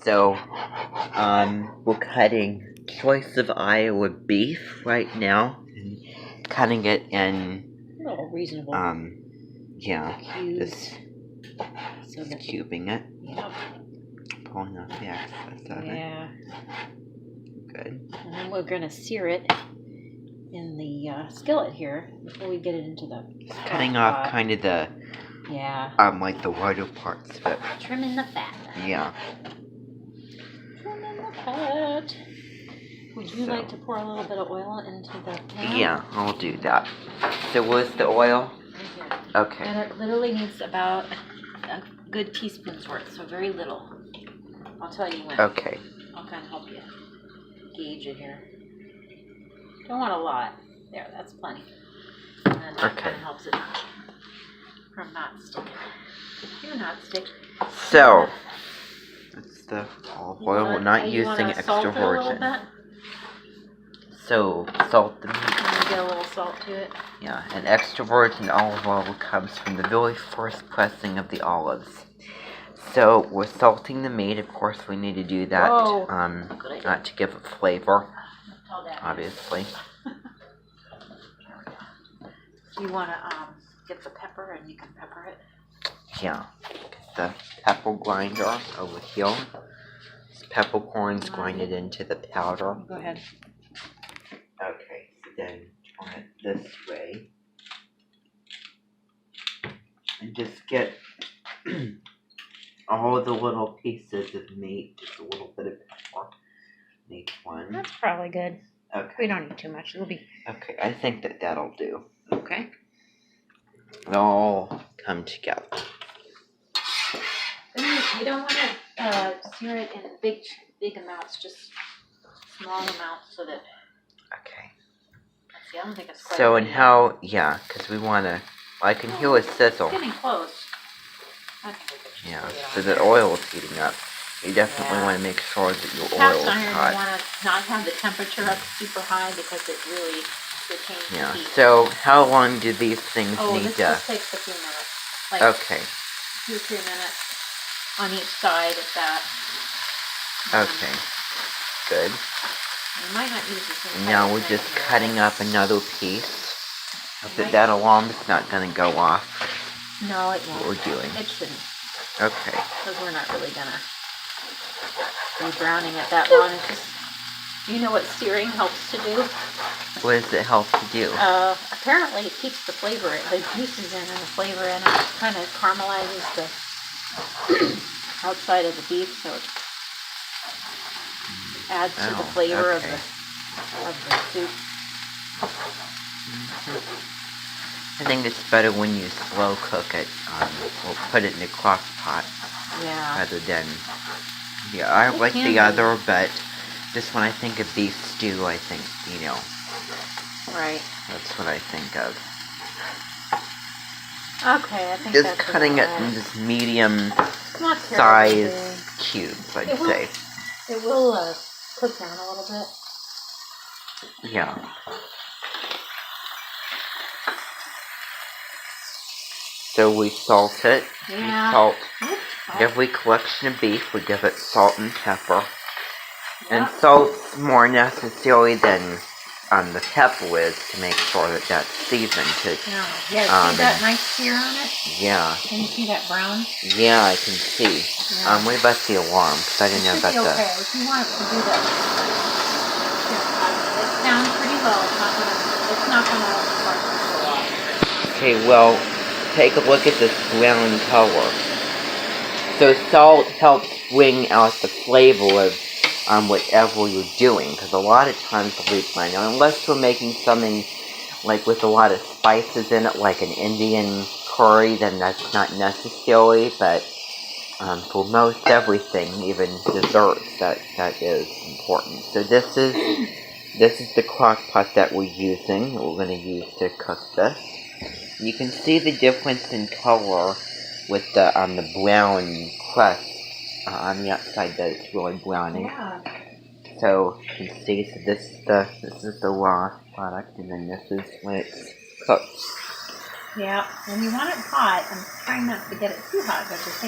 So, we're cutting choice of Iowa beef right now. And cutting it in, reasonable. Yeah, Cubes. just cubing it. Yep. Pulling off the excess of it. Yeah. Good. And then we're gonna sear it in the skillet here before we get it into the Cutting off kind of the like the whiter parts of it. Trimming the fat. Yeah. Trimming the fat. Would you like to pour a little bit of oil into the pan? Yeah, I'll do that. So where's the oil? Right here. Okay. And it literally needs about a good teaspoon's worth, so very little. I'll tell you when. Okay. I'll kind of help you gauge it here. Don't want a lot. There, that's plenty. And then that kind of helps it from not sticking. Do not stick. So, that's the olive oil. We're not using extra virgin. So, salt the meat. Get a little salt to it. Yeah, and extra virgin olive oil comes from the very first pressing of the olives. So, we're salting the meat. Of course, we need to do that not to give it flavor, obviously. Do you want to get the pepper and you can pepper it? Yeah, the pepper grinder over here. This peppercorn's grinded into the powder. Go ahead. Okay, so then turn it this way. And just get all the little pieces of meat, just a little bit of pepper in each one. That's probably good. Okay. We don't need too much. It'll be... Okay, I think that'll do. Okay. It'll all come together. You don't want to sear it in big amounts, just small amounts so that... Okay. Let's see, I don't think it's quite... So, and how... Yeah, because we want to... I can hear a sizzle. It's getting close. Yeah, so the oil is heating up. You definitely want to make sure that your oil is hot. You want to not have the temperature up super high because it really retains the heat. So how long do these things need this just takes a few minutes. Like okay. 2 or 3 minutes on each side of that. Okay. Good. You might not use the same. And now we're just cutting up another piece. That alarm is not going to go off. No, it won't. What we're doing. It shouldn't. Okay. Because we're not really gonna be browning it that long. It's just, you know what searing helps to do? What does it help to do? Apparently it keeps the flavor, the juices in and the flavor in it. It kind of caramelizes the outside of the beef, so it adds to the flavor of the soup. I think it's better when you slow cook it, or put it in a crock pot. Yeah. Rather than, I like the other, but just when I think of beef stew, I think, Right. That's what I think of. Okay, I think just cutting it in just medium size cubes, I'd say. It will cook down a little bit. Yeah. So we salt it. Yeah. Salt. Every collection of beef, we give it salt and pepper. And salt's more necessary than the pepper is to make sure that that's seasoned. Yeah, see that nice sear on it? Yeah. Can you see that brown? Yeah, I can see. Yeah. What about the alarm? Because I didn't know about that. Okay, if you want it to do that. It's down pretty low. It's not gonna start to show off. Okay, well, take a look at this brown color. So salt helps bring out the flavor of whatever you're doing, because a lot of times unless we're making something like with a lot of spices in it, like an Indian curry, then that's not necessary, but for most everything, even desserts, that is important. So this is the crock pot that we're using, that we're going to use to cook this. You can see the difference in color with the brown crust on the outside that it's really browning. Yeah. So you can see, so this is the raw product, and then this is when it's cooked. Yeah, and you want it hot. I'm trying not to get it too hot, but at the same